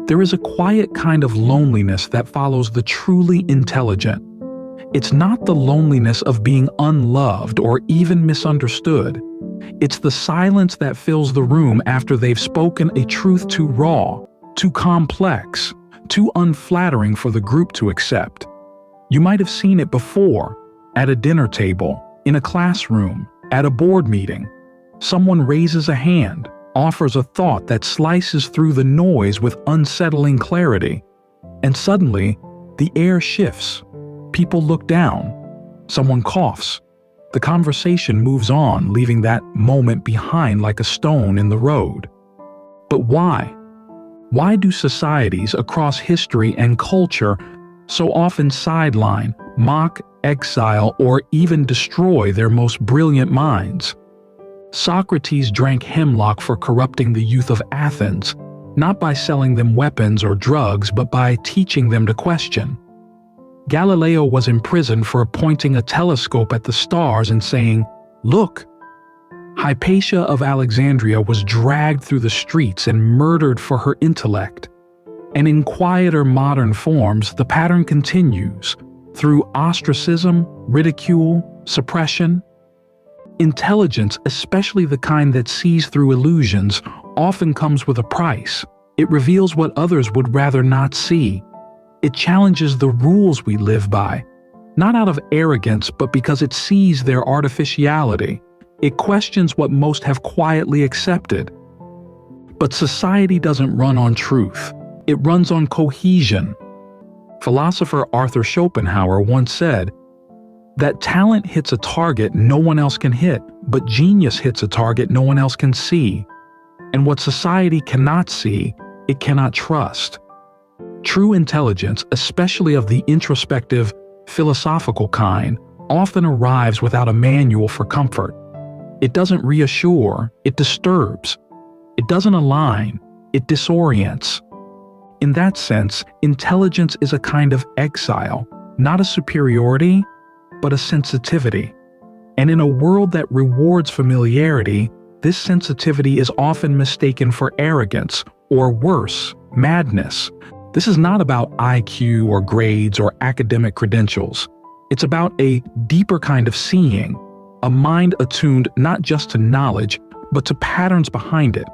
There is a quiet kind of loneliness that follows the truly intelligent. It's not the loneliness of being unloved or even misunderstood. It's the silence that fills the room after they've spoken a truth too raw, too complex, too unflattering for the group to accept. You might have seen it before, at a dinner table, in a classroom, at a board meeting. Someone raises a hand, offers a thought that slices through the noise with unsettling clarity, and suddenly, the air shifts. People look down. Someone coughs. The conversation moves on, leaving that moment behind like a stone in the road. But why? Why do societies across history and culture so often sideline, mock, exile, or even destroy their most brilliant minds? Socrates drank hemlock for corrupting the youth of Athens, not by selling them weapons or drugs, but by teaching them to question. Galileo was imprisoned for pointing a telescope at the stars and saying, "Look." Hypatia of Alexandria was dragged through the streets and murdered for her intellect. And in quieter modern forms, the pattern continues, through ostracism, ridicule, suppression. Intelligence, especially the kind that sees through illusions, often comes with a price. It reveals what others would rather not see. It challenges the rules we live by, not out of arrogance, but because it sees their artificiality. It questions what most have quietly accepted. But society doesn't run on truth. It runs on cohesion. Philosopher Arthur Schopenhauer once said that talent hits a target no one else can hit, but genius hits a target no one else can see. And what society cannot see, it cannot trust. True intelligence, especially of the introspective, philosophical kind, often arrives without a manual for comfort. It doesn't reassure, it disturbs. It doesn't align, it disorients. In that sense, intelligence is a kind of exile, not a superiority, but a sensitivity. And in a world that rewards familiarity, this sensitivity is often mistaken for arrogance, or worse, madness. This is not about IQ or grades or academic credentials. It's about a deeper kind of seeing, a mind attuned not just to knowledge, but to patterns behind it.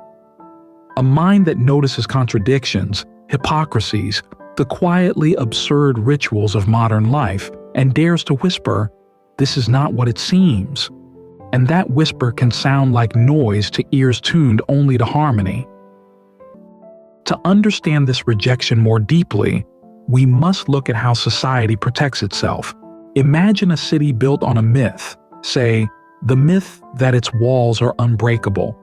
A mind that notices contradictions, hypocrisies, the quietly absurd rituals of modern life, and dares to whisper, "This is not what it seems." And that whisper can sound like noise to ears tuned only to harmony. To understand this rejection more deeply, we must look at how society protects itself. Imagine a city built on a myth, say, the myth that its walls are unbreakable.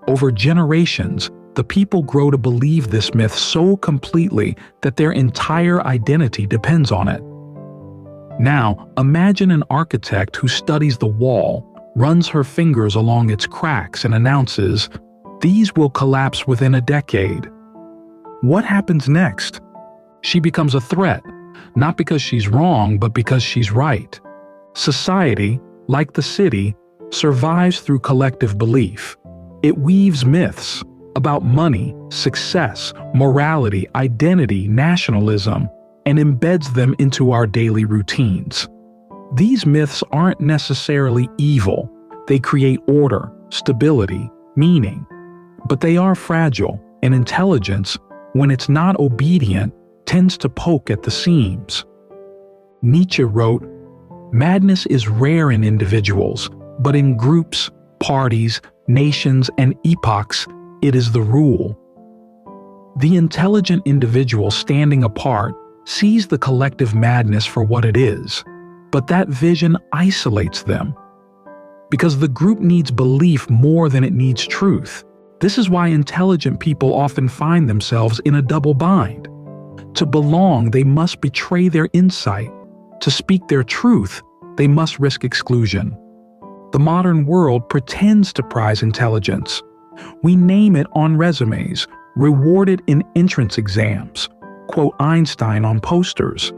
Over generations, the people grow to believe this myth so completely that their entire identity depends on it. Now, imagine an architect who studies the wall, runs her fingers along its cracks and announces, "These will collapse within a decade." What happens next? She becomes a threat, not because she's wrong, but because she's right. Society, like the city, survives through collective belief. It weaves myths about money, success, morality, identity, nationalism, and embeds them into our daily routines. These myths aren't necessarily evil. They create order, stability, meaning. But they are fragile, and intelligence, when it's not obedient, tends to poke at the seams. Nietzsche wrote, "Madness is rare in individuals, but in groups, parties, nations, and epochs, it is the rule." The intelligent individual standing apart sees the collective madness for what it is, but that vision isolates them. Because the group needs belief more than it needs truth. This is why intelligent people often find themselves in a double bind. To belong, they must betray their insight. To speak their truth, they must risk exclusion. The modern world pretends to prize intelligence. We name it on resumes, reward it in entrance exams, quote Einstein on posters.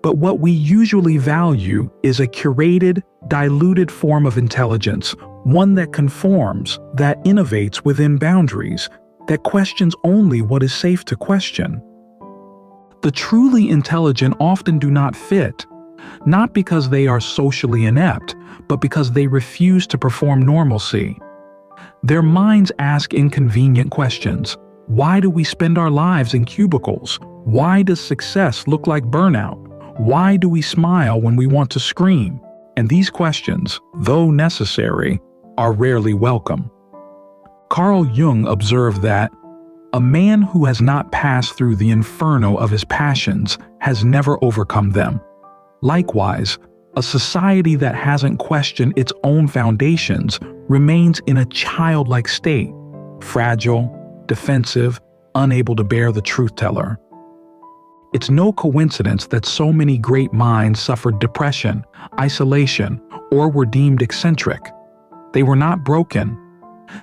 But what we usually value is a curated, diluted form of intelligence, one that conforms, that innovates within boundaries, that questions only what is safe to question. The truly intelligent often do not fit, not because they are socially inept, but because they refuse to perform normalcy. Their minds ask inconvenient questions. Why do we spend our lives in cubicles? Why does success look like burnout? Why do we smile when we want to scream? And these questions, though necessary, are rarely welcome. Carl Jung observed that a man who has not passed through the inferno of his passions has never overcome them. Likewise, a society that hasn't questioned its own foundations remains in a childlike state, fragile, defensive, unable to bear the truth-teller. It's no coincidence that so many great minds suffered depression, isolation, or were deemed eccentric. They were not broken.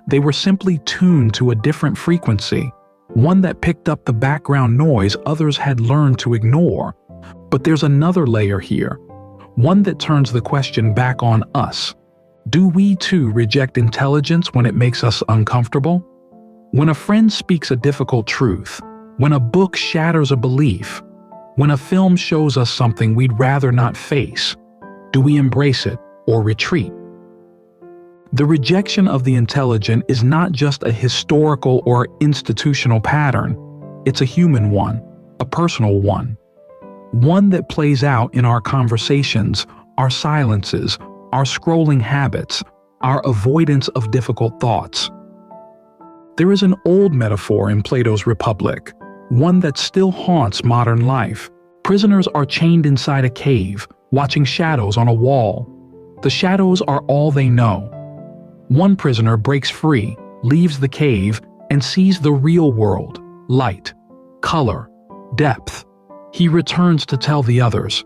They were simply tuned to a different frequency, one that picked up the background noise others had learned to ignore. But there's another layer here, one that turns the question back on us. Do we too reject intelligence when it makes us uncomfortable? When a friend speaks a difficult truth, when a book shatters a belief, when a film shows us something we'd rather not face, do we embrace it or retreat? The rejection of the intelligent is not just a historical or institutional pattern, it's a human one, a personal one. One that plays out in our conversations, our silences, our scrolling habits, our avoidance of difficult thoughts. There is an old metaphor in Plato's Republic, one that still haunts modern life. Prisoners are chained inside a cave, watching shadows on a wall. The shadows are all they know. One prisoner breaks free, leaves the cave, and sees the real world, light, color, depth. He returns to tell the others.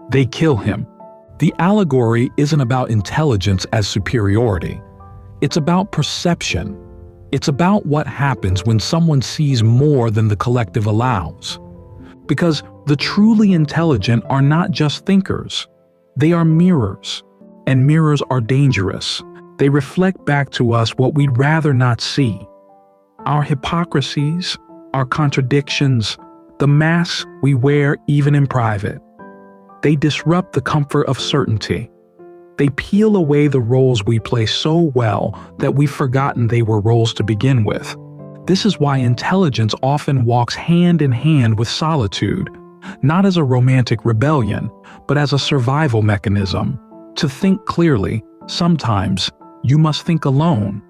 They kill him. The allegory isn't about intelligence as superiority. It's about perception. It's about what happens when someone sees more than the collective allows. Because the truly intelligent are not just thinkers. They are mirrors. And mirrors are dangerous. They reflect back to us what we'd rather not see. Our hypocrisies, our contradictions, the masks we wear even in private. They disrupt the comfort of certainty. They peel away the roles we play so well that we've forgotten they were roles to begin with. This is why intelligence often walks hand in hand with solitude, not as a romantic rebellion, but as a survival mechanism. To think clearly, sometimes, you must think alone.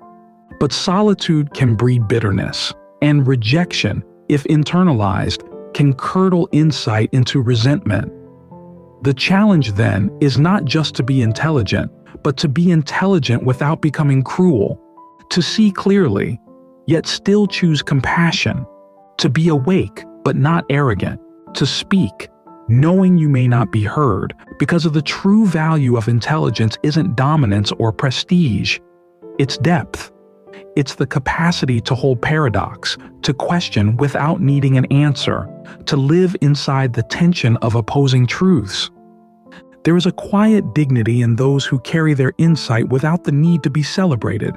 But solitude can breed bitterness, and rejection, if internalized, can curdle insight into resentment. The challenge then is not just to be intelligent, but to be intelligent without becoming cruel, to see clearly, yet still choose compassion, to be awake but not arrogant, to speak, knowing you may not be heard, because of the true value of intelligence isn't dominance or prestige, it's depth. It's the capacity to hold paradox, to question without needing an answer, to live inside the tension of opposing truths. There is a quiet dignity in those who carry their insight without the need to be celebrated,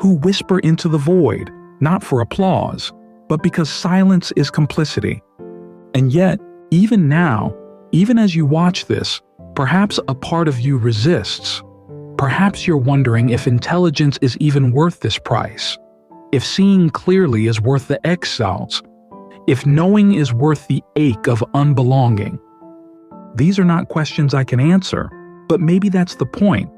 who whisper into the void, not for applause, but because silence is complicity. And yet, even now, even as you watch this, perhaps a part of you resists. Perhaps you're wondering if intelligence is even worth this price, if seeing clearly is worth the exiles, if knowing is worth the ache of unbelonging. These are not questions I can answer, but maybe that's the point.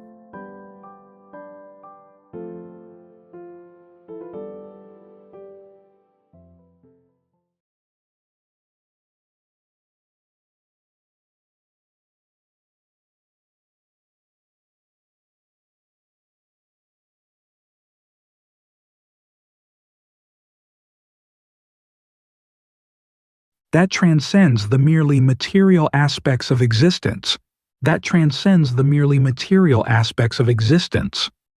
That transcends the merely material aspects of existence. That transcends the merely material aspects of existence.